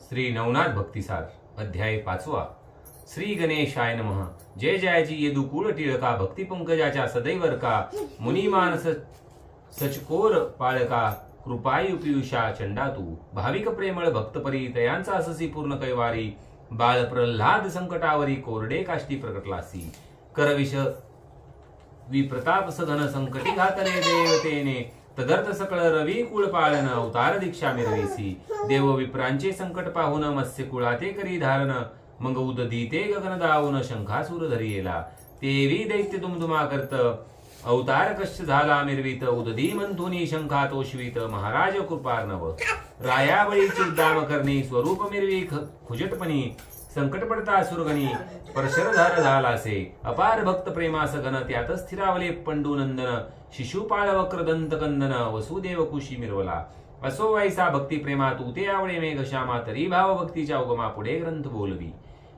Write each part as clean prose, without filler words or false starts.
श्री नवनाथ भक्तिसार अध्याय 5. श्री गणेशाय नमः. जय जयाची येदुकुळ टिळका भक्ती पंकजाच्या सदैवरका मुनी मानस सचकोर पाळका कृपायु पियुषा चंडातू भाविक प्रेमळ भक्तपरी तयांचा अससी पूर्ण कैवारी बाळ प्रल्हाद संकटावरी कोरडे काष्टी प्रकटलासी करविष विप्रताप सघन संकटी घातले देवतेने तदर्थ सकळ रवी कुळ पाळन अवतार दीक्षा मिरवीसी देव विप्रांचे संकट पाहून मत्स्य कुळाते करी धारण मग उददीते गगन दावून शंखासूर धरी येला तेवी दैत्य दुमदुमा करत अवतार कश्य झाला मिरवीत उददी मंथुनी शंखा तोषवीत महाराज कृपार्णव रायाबळी चिरदाम करणी स्वरूप मिरवी खुजटपणी संकट पडता सुरगणी परशरधार झालासे अपार भक्त प्रेमास घन त्यात स्थिरावले पंडूनंदन शिशुपाळ वक्रदंत कंदन वसुदेव कुशी मिरवला असो वैसा भक्ती प्रेमा तू ते आवळे मेघ श्यामा तरी भाव भक्तीच्या उगमा पुढे ग्रंथ बोलवी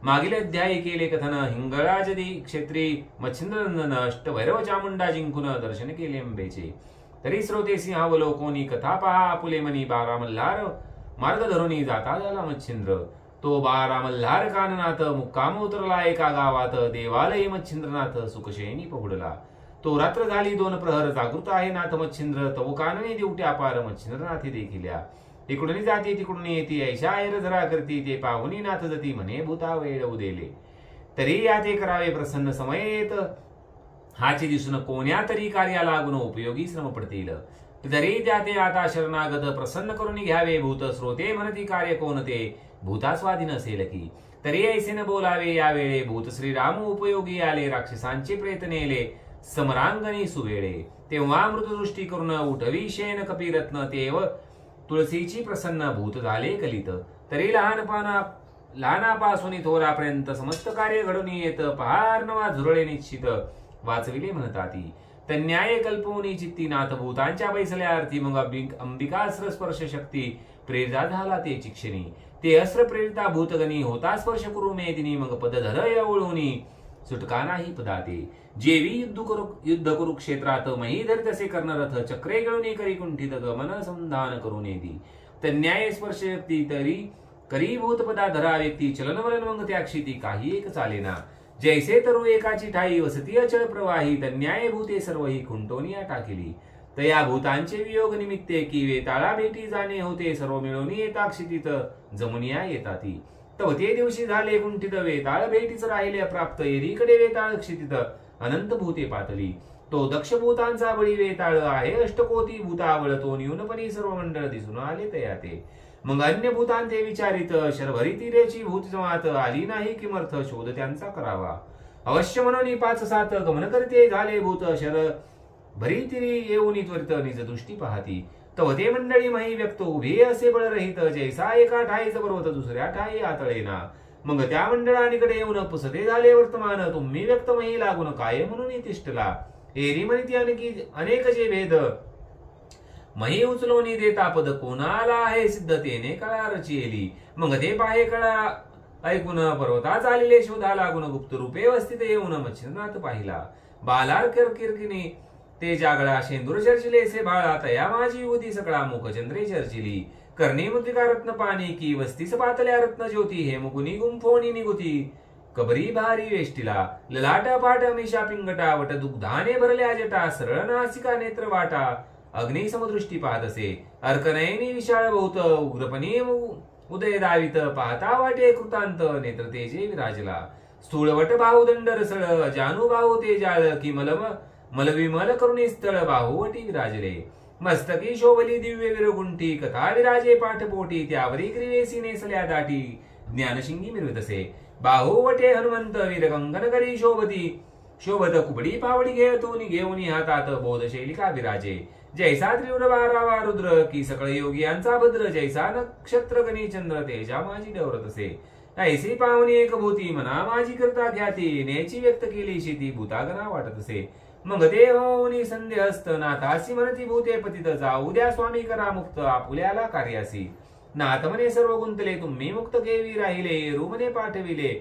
मागील अध्यायी केले कथन हिंगळाजदी क्षेत्री मच्छिंद्रनंदन अष्टभैरव चामुंडा जिंकून दर्शन केले अंबेचे तरी श्रोते सिंहावलोकोनी कथा पहा आपुले मनी बारा मल्हार मार्ग धरुनी जाता झाला मच्छिंद्र तो बारा मल्हार काननाथ मुक्काम उतरला एका गावात देवालय मच्छिंद्रनाथ सुखशयनी पहुडला तो रात्र झाली 2 प्रहर जागृत आहे नाथ मच्छिंद्र तव कानने दिवट्या पार मच्छिंद्रनाथी देखिल्या इकडून जाती तिकडून येती ऐशा ऐर जरा करती ते पाहुनी नाथ जती म्हणे भूता वेळ उदेले तरी याते करावे प्रसन्न समय येत हाची दिसून कोण्या तरी कार्या लागून उपयोगी श्रम पडतील तरी त्याते आता शरणागत प्रसन्न करून घ्यावे भूत श्रोते म्हणती कार्य कोणते भूता स्वाधीन असेल की तरी ऐसे न बोलावे यावेळे भूत श्रीराम उपयोगी आले राक्षसांचे प्रेत नेले समरांगणी सुवेळे तेव्हा मृतदृष्टी करून उठवी शेन कपिरत्न तेव तुळसीची प्रसन्न भूत झाले कलित तरी लहानापासून थोरापर्यंत समस्त कार्य घडून येत पहार्नवा झुरळे निश्चित वाचविले म्हणताती तन्याय कल्पवनी चित्ती नाथ भूतांच्या बैसल्या अर्थी मग अंबिका अस्त्र स्पर्श शक्ती प्रेरिता झाला ते चिक्षणी ते अस्त्र प्रेरिता भूतगणी होता स्पर्श करू मेदिनी मग पद धर यवळूनी सुटका नाही पदाते जेवी युद्ध करू क्षेत्रात महीधर तसे कर्णरथ चक्रे गळूनी करी कुंठित गमन संधान करून येदी तन्याय स्पर्श शक्ती तरी करी भूत पदा धरा व्यक्ती चलनवलन मग त्याक्षिती काही एक चालेना जैसे तरु एकाची ठाई वसती अचळ प्रवाही तन्याय भूते सर्व ही खुंटोनिया टाकिली तया भूतांचे वियोग निमित्ते की वेताळा भेटी जाणे होते सर्व मिळवणी येता क्षितीत जमुनिया येताती तव ते दिवशी झाले कुंठित वेताळ भेटीच राहिले अप्राप्त एरीकडे वेताळ क्षितीत अनंत भूते पातली तो दक्ष भूतांचा बळी वेताळ आहे अष्टकोटी भूतावळ तो न्यूनपणी सर्व मंडळ दिसून आले तयाते मग अन्य भूतांते विचारित शरभरी तीरेची भूत जमात आली नाही किमर्थ शोध त्यांचा करावा अवश्य म्हणून 5-7 गमन करते झाले भूत शर भरी तिरी येऊन त्वरित निज दृष्टी पाहती तव ते मंडळी मही व्यक्त उभे असे बळ रहित जैसा एका ठाईच पर्वत दुसऱ्या ठाई आतळेना मग त्या मंडळांकडे येऊन पुसते झाले वर्तमान तुम्ही व्यक्त मही लागून काय म्हणून तिष्ठला एरी म्हणती आणखी अनेक जे भेद मही उचलोनी देता पद कोणाला आहे सिद्धतेने कळा रचिली मग ते पाहे कळा ऐकून पर्वता चालिले शोधा लागून गुप्त रूपे वस्थित येऊन मच्छिंद्रनाथ पाहिला बालार किरकिरकिनी ते जागळा शेंदूर चर्चिले से बाळा तया माझी उदी सकळा मुखचंद्रे चर्चिली कर्णी मुद्रिका रत्न पाणी की वस्तीस पातल्या रत्न ज्योती हे मुकुनी गुंफोनी निगुती कबरी भारी वेष्टीला ललाटा पाट अमिषा पिंगटा वट दुग्धाने भरल्या जटा सरळ नासिका नेत्र वाटा अग्नि समदृष्टी पाहत असे अर्कनयनी विशाळ बहुत उग्रपणी उदय दावित पाहता वाटे कृतांत नेत्र तेजे विराजला स्थूळवट बाहुदंड रसळ जानू बाहू तेजाळ की मलविमल करुणी स्थळ बाहुवटी विराजले मस्तकी शोभली दिव्य विरगुंठी कथा विराजे पाठपोटी त्यावरी ग्रीवेसी नेसल्या दाटी ज्ञानशिंगी मिरवतसे बाहुवटे हनुमंत वीरगंगन करी शोभत कुबडी पावडी घेऊन हातात बोधशैलिका विराजे जैसा त्रिव्र बारावा रुद्र की सकळ योगियांचा भद्र जैसा नक्षत्र गणी चंद्र तेजा माझी डवरत असे ऐसी पाहुणी एक भूती मना माझी करता ख्याती नेची व्यक्त केली शेती भूतागना वाटत असे मग देवनी संदेह असत नाथासी म्हणती भूते पतित जाऊ द्या स्वामी करा मुक्त आपुल्याला कार्यासी नाथ म्हणे सर्व गुंतले तुम्ही मुक्त केवी राहिले रुमने पाठविले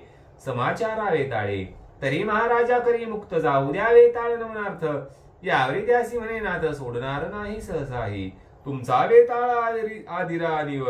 समाचारा वेताळे तरी महाराजा करी मुक्त जाऊ द्या वेताळ नमनार्थ यावरी त्यासी म्हणे नाथ सोडणार नाही सहसाही तुमचा वेताळ आदिरा निव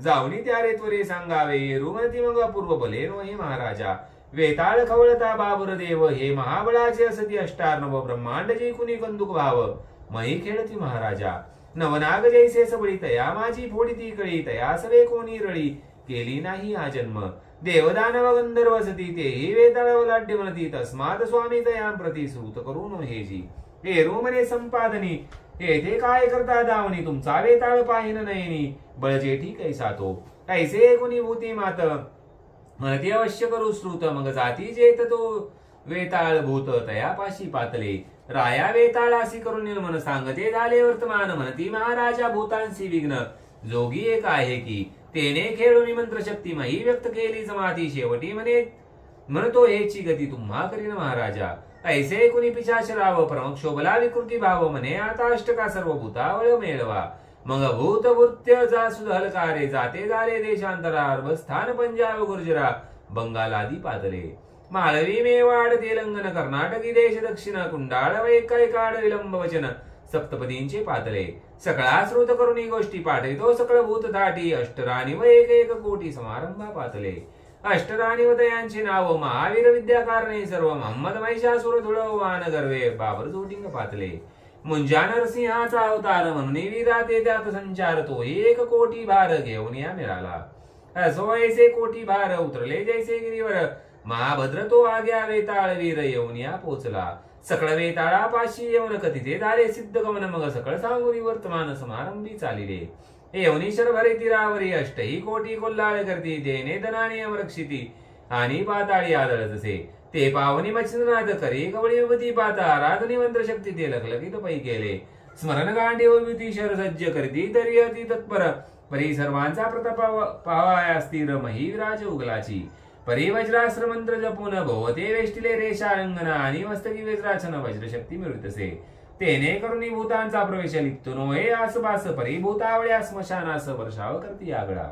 जाऊनी त्यारे त्वरे सांगावे रुमती मग अपूर्व बले नो हे महाराजा वेताळ खवळता बाबर देव हे महाबळाचे असती अष्टार्णव ब्रह्मांड जे कुणी कंदुक भाव मही खेळती महाराजा नवनाग जैसे सबळी तया माझी फोडिती कळी तया सवे कोणी रळी केली नाही हा जन्म देवदानव गंधर्व सती तेही वेताळ वलाढ्य म्हणती तस्मात स्वामी तयां प्रती सूत करून हेजी हे रोमने संपादनी येथे काय करता दावणी तुमचा वेताळ पाहिन नयनी बळजेठी कैसा तो कैसे कोणी भूती मात म्हणती अवश्य करू श्रुत मग जाती जेत तो वेताळ भूत तयापाशी पातले राया वेताळासी करून निर्मन सांगते झाले वर्तमान म्हणती महाराजा भूतांसी विघ्न जोगी एक आहे की तेने खेळून मंत्रशक्ती मही व्यक्त केली समाधी शेवटी म्हणतो हेची गती तुम्हा करीन महाराजा ऐसे कुणी पिशाच राव प्रमक्षोभला विकृती भाव म्हणे आता अष्टका सर्व भूतावळ मेळवा मग भूत भूत्य जा सुधलकारे जाते झाले देशांतरा स्थान पंजाब गुर्जरा बंगालादी पातले माळवी मेवाड तेलंगण कर्नाटकी देश दक्षिण कुंडाळ वैकाड विलंब वचन सप्तपदींचे पातले सकळा श्रुत करून गोष्टी पाठवितो सकळ भूत थाटी अष्टराणी व एक कोटी समारंभा पातले अष्टराणी व तयांचे नाव महावीर विद्याकारणे सर्व महम्मद महिषासुर धुळवान गर्वे बाबर जोटिंग पातले मुंजा नरसिंहाचा अवतार म्हणून वीराते त्यात संचार तो 1 कोटी भार घेऊन या मिळाला असो ऐसे कोटी भार उतरले जैसे गिरीवर महाभद्र तो आग्या वेताळ वीर येऊन या पोचला सकळ वेताळापाशी येऊन कथिते झाले सिद्ध गमन मग सकळ सांगुनी वर्तमान समारंभी चालिले येवनीश्वर भरे तीरावरी अष्टही कोटी कोल्हाळ करती देणे दनाने अमरक्षिती आणि पाताळी आदळतसे ते पावनी मच्छिंद्रनाथ करी कवळी विभूती पाता आराधनी मंत्रशक्ती ते लखलखित पै केले स्मरण गांडी व विभूतीशर सज्ज करती तरी अति तत्पर परी सर्वांचा प्रताप पावाया स्थिर महिराज उगलाची परी वज्रास्त्र मंत्र जपून भोवते वेष्टिले रेषा रंगना आणि मस्तकी वज्राचन वज्रशक्ती मिळतसे तेने करुणी भूतांचा प्रवेश लिप्तो नो हे आसपास परी भूतावळ्या स्मशानास वर्षाव करती आगळा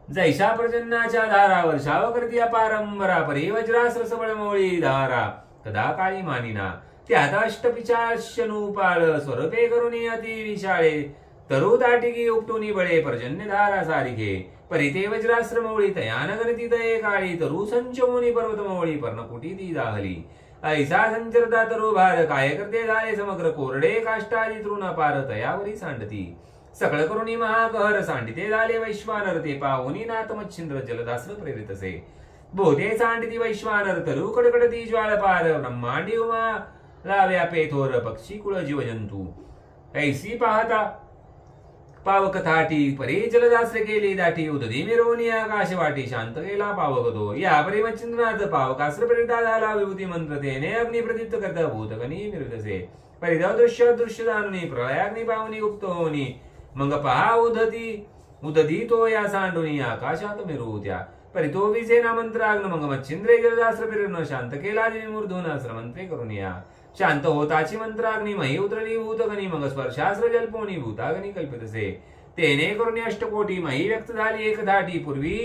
जैशा प्रजन्नाच्या धारा वर्षाव करती अपारंबरा परी वज्रास्त्र सबळ मोळी धारा कदा काळी मानिना त्यात अष्टपिचाशनुपाळ स्वरूपे करुणी अति विशाळे तरु दाटिकी उपटुनी बळे पर्जन्य धारा सारिखे परिते वज्रास्त्र मोळी तयान गणती तये काळी तरु संचमोनी पर्वत मोळी पर्णकुटी ती दाहली ऐसा संचरता तरु भार काय करते झाले समग्र कोरडे काष्टादी तृण पार तयावरी सांडती सकळ करुणी महाकहर सांडिते झाले वैश्वानर ते पाहुनी नाथ मच्छिंद्र जलदास्त्र प्रेरितसे बोधे सांडिती वैश्वानर तरु कडकडती ज्वाळ पार ब्रह्मांडी उमा व्यापे थोर पक्षी कुळ जीवजंतू ऐसी पाहता पावक थाटी परी जलदास्त्र केली दाटी उदधी मिरवणी आकाश वाटी शांत केला पावक तो या परी मच्छिंद्रनाथ पावकास्त्र प्रेरिता झाला विभूती मंत्र तेने अग्नि प्रदीप्त करता भूतगणी मिरवतसे परिधव दृश्य जाणुनी प्रलयाग्नी पावनी गुप्त होनी मग पहा उदधी तो या सांडुनी आकाशात मिरवत्या परितो विजेना मंत्राग्न मग मच्छिंद्रे जलदास्त्र प्रेरण शांत केला विमूर्धून अस्त्रमंत्रे करून या शांत होताची मंत्राग्नी मही उतरली भूतगणी मग स्पर्शास्त्र जल्पोनी भूतागणी कल्पितसे तेने करून अष्टकोटी मही व्यक्त झाली एक धाटी पूर्वी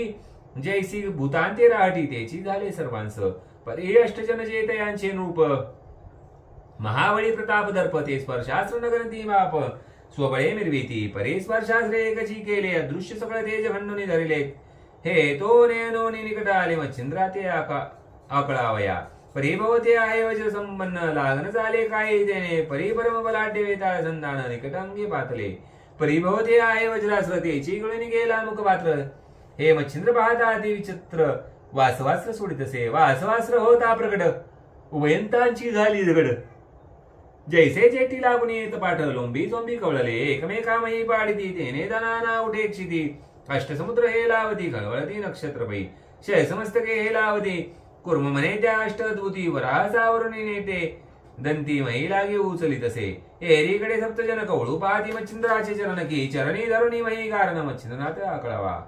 जैसी भूतांते राहटी तेची झाले सर्वांस परी अष्टजन जेतयांचे नृप महाबळी प्रताप दर्पते स्पर्शास्त्र नगरती बाप स्वबळे मिरविती परी स्पर्शास्त्र एकची केले अदृश्य सकळ तेज खंडोनी धरिले हे तो नेनोनी निकट आले मच्छिंद्रा ते आकळावया परिभवते आहे वज्र संपन्न लागण झाले काय त्याने परिपरम बलाढ्य वेताळ संधान निकटांगी पातले परिभवते आहे वज्रास्त्र तेची गळून गेला मुख पात्र हे मच्छिंद्र पाहता अति विचित्र वासवास्त्र सोडितसे वासवास्त्र होता प्रकट उभयंतांची झाली दगड जैसे जेठी लागून येत पाठ लोंबी चोंबी कवळले एकमेकामही पाडिती तेने दनाना उठे क्षिती अष्टसमुद्र हे लावती खळवळती नक्षत्रपै शयसमस्तके हे लावती कुर्म म्हणे त्या अष्टद्भुती वरासावरुणी नेते दंती मही लागे उचली तसे एरीकडे सप्तजन कवळू पाहती मच्छिंद्राचे चरण की चरणी धरुणी मही कारण मच्छिंद्रनाथ आकळावा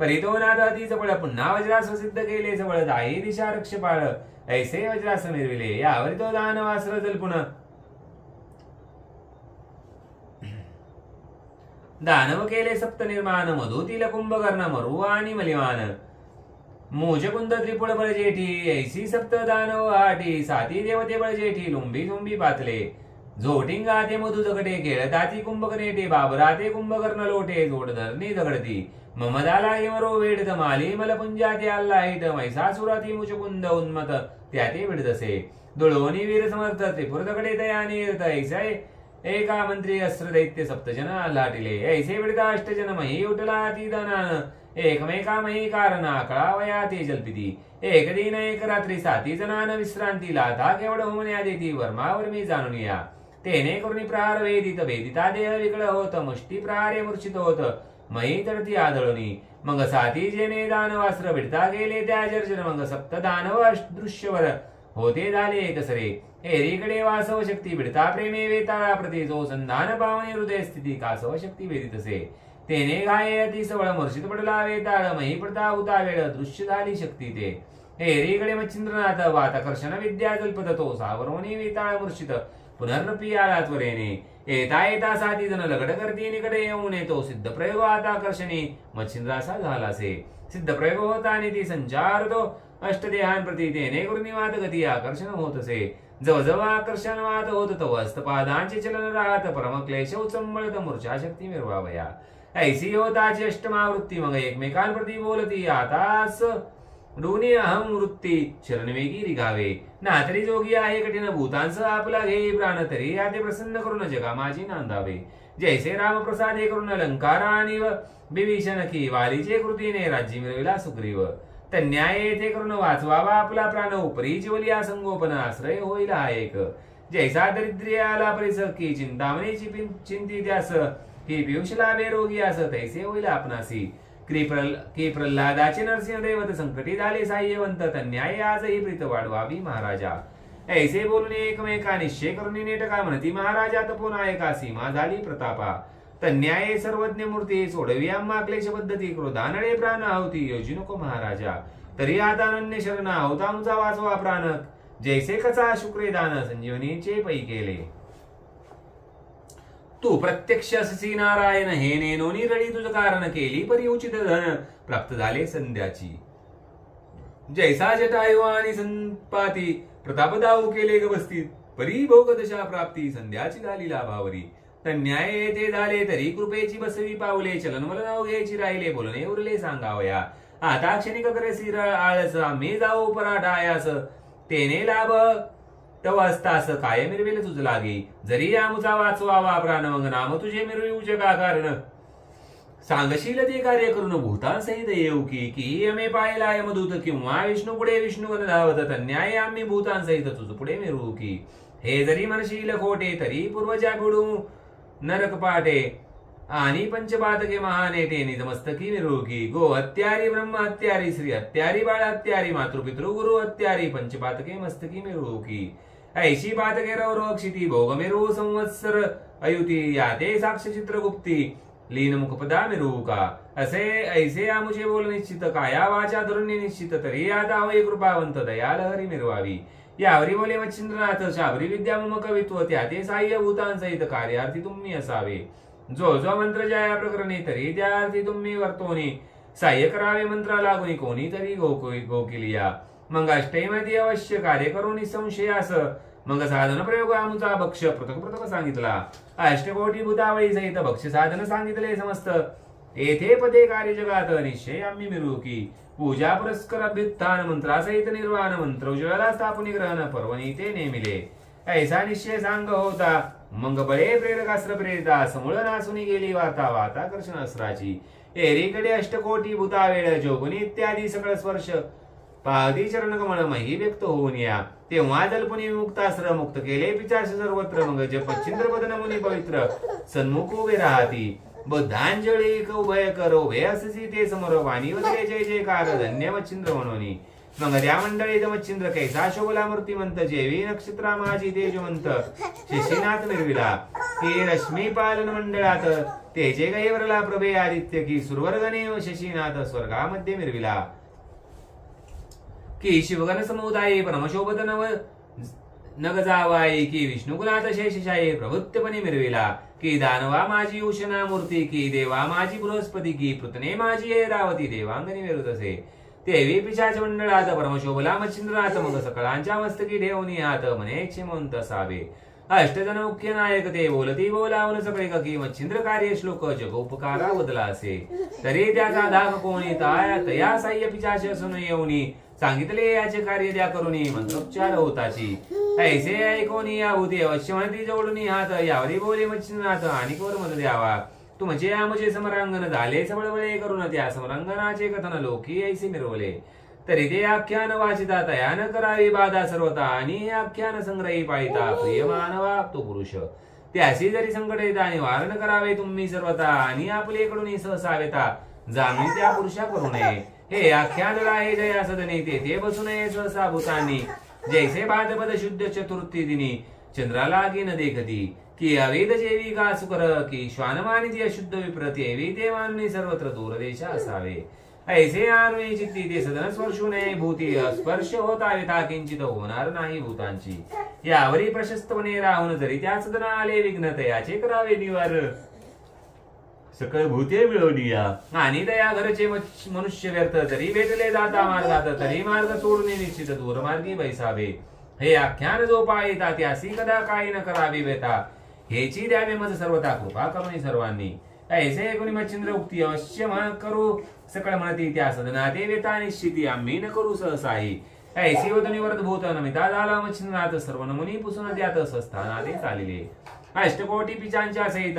परितोनाथ अति चपळ पुन्हा वज्रास्त्र सिद्ध केले सबळ दाही दिशा रक्षपाळ ऐसे वज्रास्त्र मिरविले यावरी तो दानवास्त्र जल्पुन दानव केले सप्त निर्माण मधुतील कुंभकर्ण मरु आणि मलिवान मोजकुंद त्रिपुळ बळजेठी ऐसी सप्त दानव हाटी साती देवते बळजेठी लुंबी झुंबी पातले झोटिंगा ते मधु जगटे खेळताती कुंभकनेटे बाबरा ते कुंभकर्ण लोटे जोड धरणी दगडती ममदाला मरो वेडत माली मलपुंजा ते अल्लाहित मैसासुराती मुचकुंद उन्मत त्या ते विडदसे दुळवणी वीर समर्थ त्रिपुर दगडे दयानी ऐसा एका मंत्री अस्त्र दैत्य सप्तजन लाटिले ऐसे विडदा अष्टजन मही उठला ती दनान एकमेका मही कारणा कळावया ते जल्पिती एक दिन एक रात्री 7 जणांना विश्रांती लाथा केवढ होमन्या देती वर्मावर्मी जाणून या तेने करुणी प्रहार वेदित वेदिता देह विकळ होत मुष्टी प्रहारे मूर्छित होत मही तडती आदळणी मग 7 जेने दानवास्त्र भिडता गेले त्या जर्जन मग सप्त दानव दृश्यवर होते झाले एकसरे एरीकडे वासव शक्ती भिडता प्रेमे वेताळा प्रती जो संधान पावने हृदय स्थिती कासव शक्ती वेदितसे तेने घाये अति सबळ मूर्छित पडला वेताळ मही पडता उता वेळ दृश्य झाली शक्ती ते एरीकडे मच्छिंद्रनाथ वातकर्षण विद्या जल्पत तो सावरोनी वेताळ मूर्छित पुनर्रपी आला त्वरेने येता येता 7 जण लगड करती निकडे येऊन येतो सिद्ध प्रयोग आता आकर्षणी मच्छिंद्रासा झालासे सिद्ध प्रयोग होता आणि ती संचार तो अष्टदेहांप्रती तेने गुरुनिवात गती आकर्षण होत असे जवळजवळ आकर्षण वाद होत तो हस्तपादांचे चलन राहत परमक्लेश उचंबळत मूर्छा शक्ती मिरवावया ऐसी होताची अष्टमावृत्ती मग एकमेकांप्रती बोलती आताच दोन्ही अहम वृत्ती शरणवेगी रिगावे ना तरी जोगी आहे कठीण भूतांस आपला घे प्राण तरी याते प्रसन्न करून जगा माझी नांदावे जैसे राम प्रसादे करून अलंकारा आणि विभीषण की वालीचे कृतीने राज्य मिळविला सुग्रीव तन्याय येथे करून वाचवावा आपला प्राण उपरी जीवलिया संगोपन आश्रय होईल हा एक जैसा दरिद्री आला परिस की चिंतामणीची चिंती त्यास की पियुषला बेरोगी अस तैसे होईल आपणासी की प्रल्हादाचे नरसिंह दैवत संकटी झाले साह्यवंत तन्याय आजही प्रीत वाढवावी महाराजा ऐसे बोलून एकमेका निश्चय करून नेटका म्हणती महाराजा तपोनायका सीमा झाली प्रतापा तन्याय सर्वज्ञ मूर्ती सोडवी आम्हा क्लेश पद्धती क्रोधानळे प्राण आहुती योजी नको महाराजा तरी आता अनन्य शरण आहोता आमचा वाचवा प्राण जैसे कचा शुक्रे दान संजीवनीचे पै केले तू प्रत्यक्ष अससी नारायण हे नेनोनी रडी तुझ कारण केली परी उचित धन प्राप्त झाले संध्याची जैसा जटायु आणि संपाती प्रताप दाऊ केले गवस्थित परी भोग दशा प्राप्ती संध्याची झाली लाभावरी तन्याय येथे झाले तरी कृपेची बसवी पावले चलनवलन अवघेची राहिले बोलणे उरले सांगावया आता क्षणिक करेसी आळस आम्ही जाऊ पराठायास तेने लाभ तव असतास काय मिरवेल तुझ लागे जरी आमुचा वाचवावा प्राण मग नाम तुझे मिरवू जगा कारण सांगशील ते कार्य करून भूतांसहित येऊ की यमे पाहिला यमदूत किंवा विष्णू पुढे विष्णुगण धावत तन्याय आम्ही भूतांसहित तुझ पुढे मिरवू की हे जरी म्हणशील खोटे तरी पूर्वजा बुडू नरक पाटे आणि पंचपातके महानेते निजमस्तकी मिरवू की गो हत्यारी ब्रह्म हत्यारी श्री हत्यारी बाळ हत्यारी मातृपितृ गुरु हत्यारी पंचपातके मस्तकी मिरवू की ऐशी पातके रव क्षिती भोग मिरवू संवत्सर अयुती याते साक्ष चित्रगुप्ती लीन मुखपदा मिरवू का असे ऐसे आमुचे बोल निश्चित काया वाचा धरुण्य निश्चित तरी आता होई कृपावंत दयाल हरी मिरवावी यावरी बोले मच्छिंद्रनाथ शाबरी विद्या मम कवित्व त्याते साह्य भूतांसहित कार्यार्थी तुम्ही असावे जो जो मंत्र ज्या प्रकरणी तरी त्या अर्थी तुम्ही वर्तोनी साह्य करावे मंत्र लागून कोणी तरी गोकिलिया मग अष्टैमध्ये अवश्य कार्य करू निसंशयास मग साधन प्रयोग आमचा भक्ष पृथक पृथक सांगितला अष्टकोटी भूतावळी सहित भक्ष साधन सांगितले समस्त येथे पदे कार्य जगात निश्चय आम्ही मिरू की पूजा पुरस्कर अभ्युत्थान मंत्रासहित निर्वाण मंत्र उज्ज्वला स्थापनी ग्रहण पर्वणी ते नेमिले ऐसा निश्चय सांग होता मग बळे प्रेरकास्त्र प्रेरिता समूळ नासुनी गेली वार्ता वाताकर्षण अस्त्राची एरीकडे अष्टकोटी भूतावेळ जोगुनी इत्यादी सकळ स्पर्श पादी चरण कमळ मही व्यक्त होऊन या तेव्हा जल्पनी मुक्तास्त्र मुक्त केले पिचाश सर्वत्र मग जपच्छिंद्र बदन मुनी पवित्र सन्मुख उभे राहती बुद्धांजळी उभय करो भे अससी ते समोर वाणी वगैरे जय जयकार धन्य मच्छिंद्र म्हणून मग त्या मंडळीत मच्छिंद्र कैसा शोभला मूर्तिमंत जेवी नक्षत्रा माझी तेजवंत शिशीनाथ निर्विला की रश्मी पालन मंडळात तेजे गैवरला प्रभे आदित्य की सुरवर्गने शशीनाथ स्वर्गामध्ये मिरविला की शिवगण समुदायी परमशोभत नव नग जावाई की विष्णुकुलात शेषशाही प्रभुत्वपणे मिरविला की दानवा माझी उषणा मूर्ती की देवा माझी बृहस्पती की पृतने माझी ऐरावती देवांगणी विरुद्ध असे देवी पिशाच मंडळात परमशोभला मच्छिंद्रनाथ मग सकळांच्या मस्तकी ठेवून हात म्हणे क्षेमवंत असावे अष्टजन मुख्य नायक ते बोलती बोलावून सगळे की मच्छिंद्र कार्य श्लोक जगोपकारा बदला असे तरी त्याचा धाक कोणी तया साह्य पिचाश असून येऊनी सांगितले याचे कार्य द्या करुणी मंत्रोच्चार होताची ऐसे ऐकोनी या होती अवश्य म्हणती जोडून हात यावरी बोले मच्छिंद्रनाथ आणि कोर मत द्यावा तुमचे आमचे समरांगण झाले सबळबळे करून त्या समरांगणाचे कथन लोकी ऐसे मिरवले तरी ते आख्यान वाचिता तयान करावी बाधा सर्वता आणि हे आख्यान संग्रही पाळिता प्रिय मानवा तो पुरुष त्याशी जरी संकट येता निवारण करावे तुम्ही सर्वता आणि आपलेकडून सहसावेता जाणून त्या पुरुषा करू नये हे आख्यान आहे जया सदने ते बसू नये सहसा भूतानी जैसे भाद्रपद शुद्ध चतुर्थी दिनी चंद्राला की न देखती की अवेद जेवी का सुकर की श्वानमानी ती अशुद्ध विप्रत एवी ते मानवी सर्वत्र दूरदेश असावे ऐसे आणवी चित्ती ते सदन स्पर्शू नये भूती स्पर्श होता येता किंचित होणार नाही भूतांची यावरी प्रशस्तपणे राहून जरी त्या सदना आले विघ्न तयाचे करावे निवार सकळ भूते मिळवली या आणि दया घरचे मनुष्य व्यर्थ तरी भेटले जाता मार्गात तरी मार्ग सोडून निश्चित दूरमार्गी बैसावे हे आख्यान जो पाळिता त्यासी कदा काही न करावी बेता हेची द्यावे मज सर्वता कृपा करुणी सर्वांनी ऐसे कोणी मच्छिंद्र उक्ती अवश्य करू सकळ म्हणती त्या सदना ते वेता निश्चिती आम्ही न करू सहसाही ऐसी वदनी वरदभूत नमिता झाला मच्छिंद्रनाथ सर्व नमुनी पुसून त्यात स्वस्थाना ते चालिले अष्टकोटी पिचांच्या सहित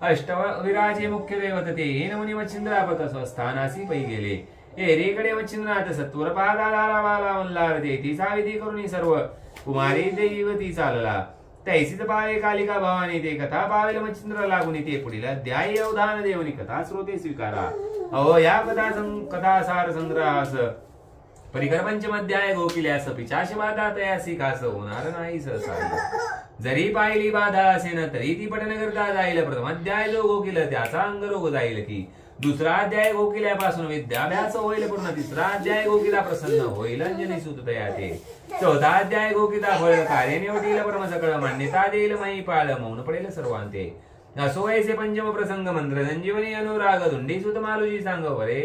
अष्टविराजे मुख्य दैवत ते नमुनी मच्छिंद्रापत स्वस्थानासी पै गेले एरीकडे मच्छिंद्रनाथ सत्वर पादा बाला मल्हार ते तिचा विधी करून सर्व कुमारी दैवती चालला तैसीच पावे कालिका भवानी ते कथा पावेल मच्छिंद्र लागून ते पुढील अध्याय अवधान देवनी कथा श्रोते स्वीकारा अहो या कथासार संग्रहास परिकर पंचमध्याय गोकिल्यास पिचाश बाधा तयासी कास होणार नाही सहसा जरी पाहिली बाधा असेन तरी ती पठन करता जाईल प्रथम अध्याय जो गोकिल त्याचा अंगरोग जाईल की दुसरा अध्याय गोकिल्यापासून विद्याभ्यास होईल पूर्ण तिसरा अध्याय गोकिला प्रसन्न होईल अंजनी सुत तयाते चौथा अध्याय गोकिता फळ कार्य निवडील परम सकळ मान्यता देईल माई पाळ मौन पडेल सर्वांते असो ऐसे पंचम प्रसंग मंत्र संजीवनी अनुराग धुंडी सुत मालुजी सांग वरे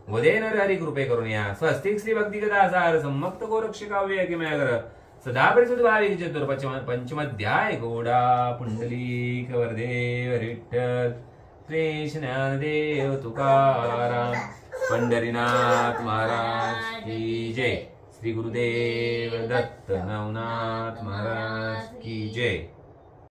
वदे नर हरी कृपे करून या स्वस्तिक श्री भक्ती कथा सार सम्मक्त गोरक्ष काव्य किमयागर सदा परिसुद भाविक चतुर पंचमध्याय गोडा पुंडलिक वरदेव विठ्ठल कृष्णदेव तुकाराम पंढरीनाथ महाराज की जय श्री गुरुदेव दत्त नवनाथ महाराज की जय।